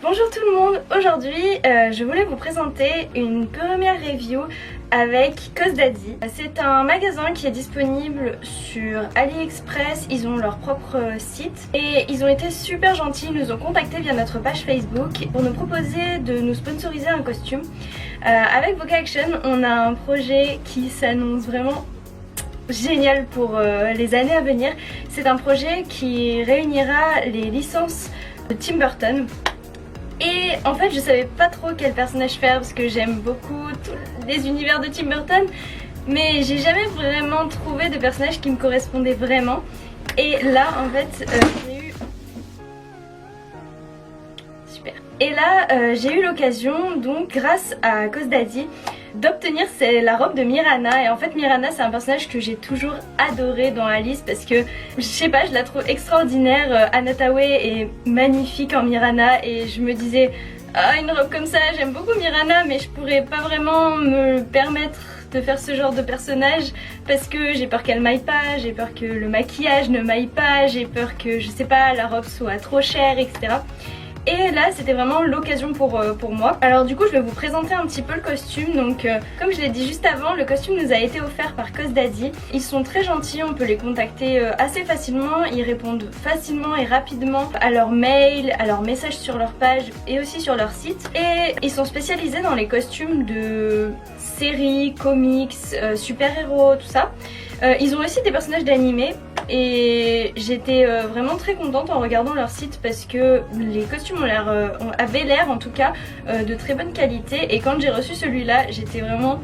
Bonjour tout le monde, aujourd'hui je voulais vous présenter une première review avec Cosdaddy. C'est un magasin qui est disponible sur AliExpress, ils ont leur propre site et ils ont été super gentils, ils nous ont contactés via notre page Facebook pour nous proposer de nous sponsoriser un costume. Avec Vogue Action, on a un projet qui s'annonce vraiment génial pour les années à venir. C'est un projet qui réunira les licences de Tim Burton. Et en fait je savais pas trop quel personnage faire parce que j'aime beaucoup tous les univers de Tim Burton, mais j'ai jamais vraiment trouvé de personnage qui me correspondait vraiment. Et là en fait j'ai eu... Super. Et là j'ai eu l'occasion, donc grâce à Cosdaddy, d'obtenir la robe de Mirana. Et en fait Mirana c'est un personnage que j'ai toujours adoré dans Alice parce que je sais pas, je la trouve extraordinaire. Anna Thaoué est magnifique en Mirana et je me disais une robe comme ça, j'aime beaucoup Mirana mais je pourrais pas vraiment me permettre de faire ce genre de personnage parce que j'ai peur qu'elle maille pas, j'ai peur que le maquillage ne maille pas, j'ai peur que je sais pas la robe soit trop chère, etc. Et là c'était vraiment l'occasion pour moi. Alors du coup je vais vous présenter un petit peu le costume. Donc comme je l'ai dit juste avant, le costume nous a été offert par Cosdaddy. Ils sont très gentils, on peut les contacter assez facilement. Ils répondent facilement et rapidement à leurs mails, à leurs messages sur leur page et aussi sur leur site. Et ils sont spécialisés dans les costumes de séries, comics, super-héros, tout ça. Ils ont aussi des personnages d'animés. Et j'étais vraiment très contente en regardant leur site parce que les costumes avaient l'air en tout cas de très bonne qualité. Et quand j'ai reçu celui-là, j'étais vraiment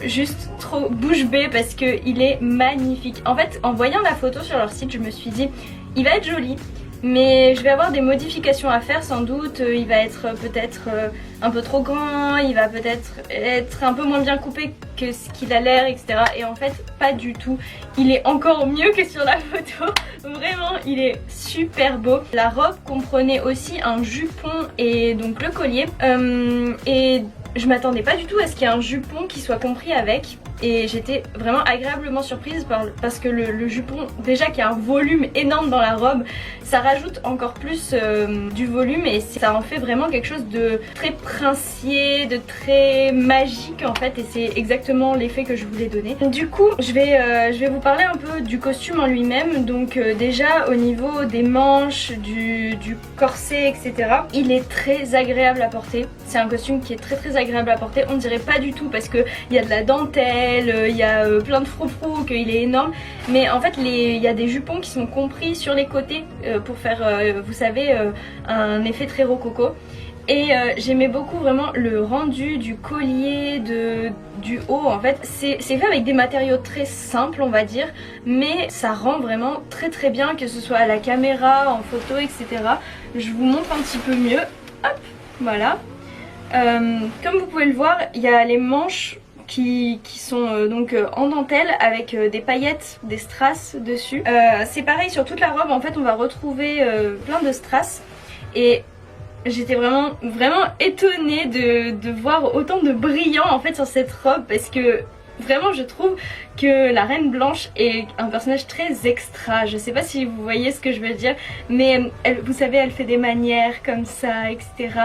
juste trop bouche bée parce qu'il est magnifique. En fait, en voyant la photo sur leur site, je me suis dit il va être joli, mais je vais avoir des modifications à faire sans doute. Il va être peut-être un peu trop grand, il va peut-être être un peu moins bien coupé que ce qu'il a l'air, etc. Et en fait pas du tout, il est encore mieux que sur la photo. Vraiment il est super beau. La robe comprenait aussi un jupon et donc le collier et je m'attendais pas du tout à ce qu'il y ait un jupon qui soit compris avec. Et j'étais vraiment agréablement surprise parce que le jupon, déjà qu'il y a un volume énorme dans la robe, ça rajoute encore plus du volume et ça en fait vraiment quelque chose de très princier, de très magique en fait, et c'est exactement l'effet que je voulais donner. Du coup je vais vous parler un peu du costume en lui-même. Donc déjà au niveau des manches, du corset, etc. il est très agréable à porter. C'est un costume qui est très agréable à porter. On dirait pas du tout parce qu'il y a de la dentelle, il y a plein de froufrous, qu'il est énorme. Mais en fait il y a des jupons qui sont compris sur les côtés pour faire, vous savez, un effet très rococo. Et j'aimais beaucoup vraiment le rendu du collier, du haut. En fait c'est fait avec des matériaux très simples on va dire, mais ça rend vraiment très bien, que ce soit à la caméra, en photo, etc. Je vous montre un petit peu mieux. Hop, voilà. Comme vous pouvez le voir, il y a les manches qui sont donc en dentelle avec des paillettes, des strass dessus. C'est pareil sur toute la robe, en fait on va retrouver plein de strass. Et j'étais vraiment étonnée de voir autant de brillant en fait sur cette robe, parce que vraiment je trouve que la Reine Blanche est un personnage très extra. Je sais pas si vous voyez ce que je veux dire, mais vous savez, elle fait des manières comme ça, etc.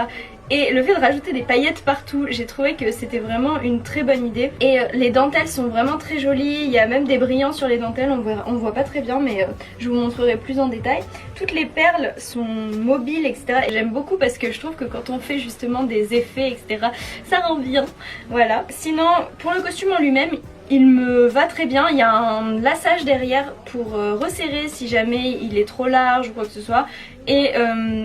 Et le fait de rajouter des paillettes partout, j'ai trouvé que c'était vraiment une très bonne idée. Et les dentelles sont vraiment très jolies, il y a même des brillants sur les dentelles, on voit pas très bien mais je vous montrerai plus en détail. Toutes les perles sont mobiles, etc. Et j'aime beaucoup parce que je trouve que quand on fait justement des effets, etc. ça rend bien, voilà. Sinon pour le costume en lui-même, il me va très bien. Il y a un laçage derrière pour resserrer si jamais il est trop large ou quoi que ce soit. Et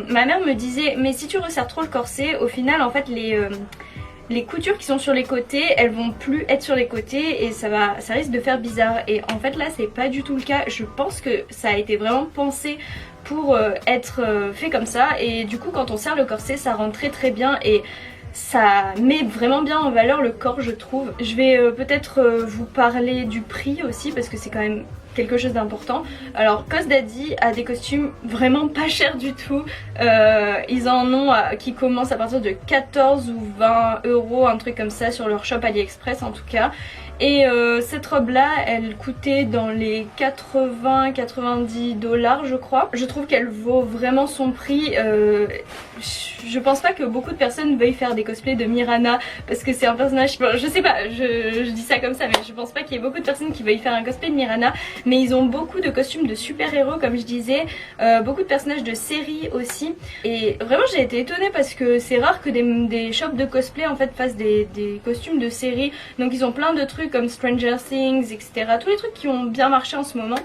ma mère me disait mais si tu resserres trop le corset, au final en fait les coutures qui sont sur les côtés, elles vont plus être sur les côtés et ça risque de faire bizarre. Et en fait là c'est pas du tout le cas. Je pense que ça a été vraiment pensé pour être fait comme ça. Et du coup quand on serre le corset ça rend très bien et ça met vraiment bien en valeur le corps, je trouve. Je vais peut-être vous parler du prix aussi parce que c'est quand même quelque chose d'important. Alors Cosdaddy a des costumes vraiment pas chers du tout. Ils en ont qui commencent à partir de 14 ou 20 euros, un truc comme ça sur leur shop AliExpress en tout cas. Et cette robe là elle coûtait dans les 80-90 $ je crois. Je trouve qu'elle vaut vraiment son prix. Je pense pas que beaucoup de personnes veuillent faire des cosplays de Mirana parce que c'est un personnage, bon, je sais pas, je dis ça comme ça, mais je pense pas qu'il y ait beaucoup de personnes qui veuillent faire un cosplay de Mirana. Mais ils ont beaucoup de costumes de super-héros comme je disais, beaucoup de personnages de séries aussi. Et vraiment j'ai été étonnée parce que c'est rare que des shops de cosplay en fait fassent des costumes de séries. Donc ils ont plein de trucs comme Stranger Things, etc. Tous les trucs qui ont bien marché en ce moment.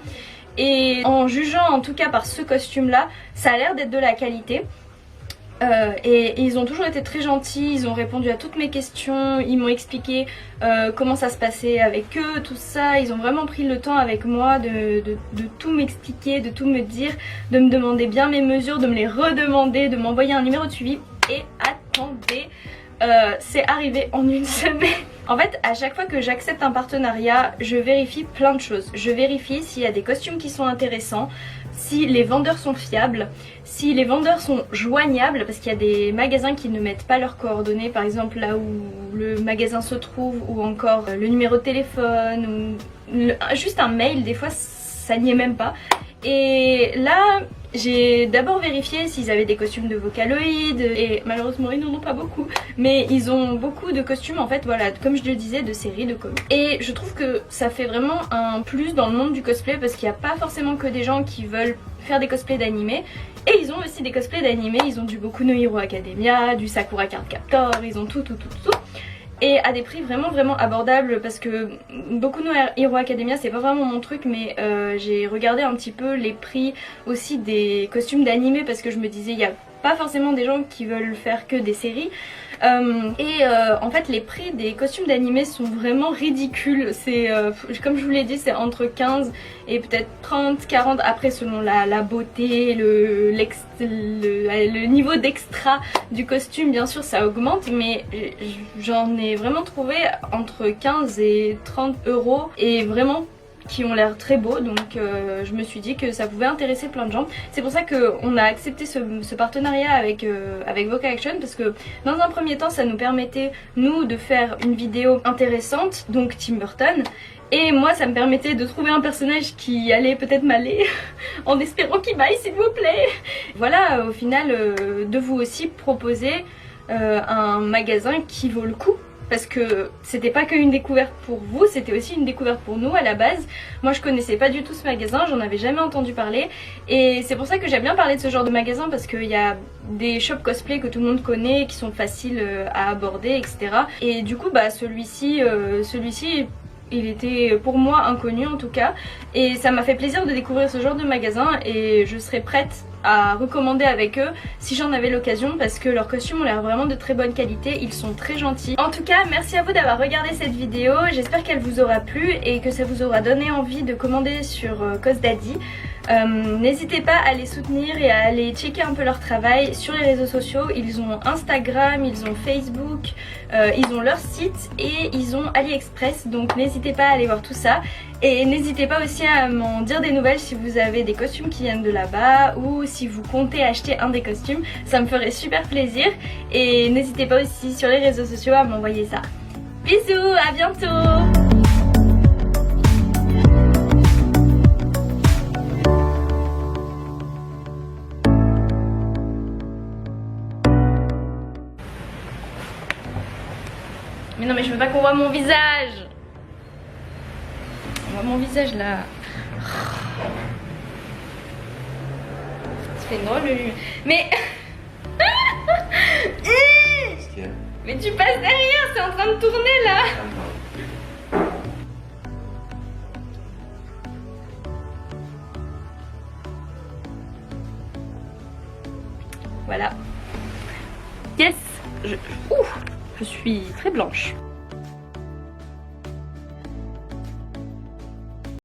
Et en jugeant en tout cas par ce costume là, ça a l'air d'être de la qualité. Et ils ont toujours été très gentils, ils ont répondu à toutes mes questions, ils m'ont expliqué comment ça se passait avec eux, tout ça. Ils ont vraiment pris le temps avec moi de tout m'expliquer, de tout me dire, de me demander bien mes mesures, de me les redemander, de m'envoyer un numéro de suivi. Et attendez, c'est arrivé en une semaine. En fait, à chaque fois que j'accepte un partenariat, je vérifie plein de choses. Je vérifie s'il y a des costumes qui sont intéressants, si les vendeurs sont fiables, si les vendeurs sont joignables, parce qu'il y a des magasins qui ne mettent pas leurs coordonnées, par exemple là où le magasin se trouve, ou encore le numéro de téléphone, ou juste un mail, des fois ça n'y est même pas. Et là, j'ai d'abord vérifié s'ils avaient des costumes de Vocaloid, et malheureusement ils n'en ont pas beaucoup, mais ils ont beaucoup de costumes en fait, voilà, comme je le disais, de séries, de comics. Et je trouve que ça fait vraiment un plus dans le monde du cosplay parce qu'il n'y a pas forcément que des gens qui veulent faire des cosplays d'animés. Et ils ont aussi des cosplays d'animés, ils ont du Boku no Hero Academia, du Sakura Card Captor, ils ont tout. Et à des prix vraiment abordables parce que Boku no Hero Academia c'est pas vraiment mon truc, mais j'ai regardé un petit peu les prix aussi des costumes d'animé parce que je me disais il y a pas forcément des gens qui veulent faire que des séries. En fait les prix des costumes d'animé sont vraiment ridicules. C'est comme je vous l'ai dit, c'est entre 15 et peut-être 30, 40 après selon la beauté, le niveau d'extra du costume, bien sûr ça augmente, mais j'en ai vraiment trouvé entre 15 et 30 € et vraiment qui ont l'air très beaux, donc je me suis dit que ça pouvait intéresser plein de gens. C'est pour ça qu'on a accepté ce partenariat avec Vocaction, parce que dans un premier temps ça nous permettait nous de faire une vidéo intéressante, donc Tim Burton, et moi ça me permettait de trouver un personnage qui allait peut-être m'aller en espérant qu'il m'aille s'il vous plaît. Voilà, au final de vous aussi proposer un magasin qui vaut le coup. Parce que c'était pas qu'une découverte pour vous, c'était aussi une découverte pour nous à la base. Moi je connaissais pas du tout ce magasin, j'en avais jamais entendu parler. Et c'est pour ça que j'aime bien parler de ce genre de magasin, parce qu'il y a des shops cosplay que tout le monde connaît, qui sont faciles à aborder, etc. Et du coup bah celui-ci il était pour moi inconnu en tout cas. Et ça m'a fait plaisir de découvrir ce genre de magasin et je serais prête à recommander avec eux si j'en avais l'occasion, parce que leurs costumes ont l'air vraiment de très bonne qualité, ils sont très gentils. En tout cas merci à vous d'avoir regardé cette vidéo, j'espère qu'elle vous aura plu et que ça vous aura donné envie de commander sur Cosdaddy. N'hésitez pas à les soutenir et à aller checker un peu leur travail sur les réseaux sociaux. Ils ont Instagram, ils ont Facebook, ils ont leur site et ils ont AliExpress, donc n'hésitez pas à aller voir tout ça. Et n'hésitez pas aussi à m'en dire des nouvelles si vous avez des costumes qui viennent de là-bas ou si vous comptez acheter un des costumes, ça me ferait super plaisir. Et n'hésitez pas aussi sur les réseaux sociaux à m'envoyer ça. Bisous, à bientôt! Mais non mais je veux pas qu'on voit mon visage. On voit mon visage là. Ça fait drôle. Mais mais tu passes derrière, c'est en train de tourner là. Voilà. Yes. Je suis très blanche.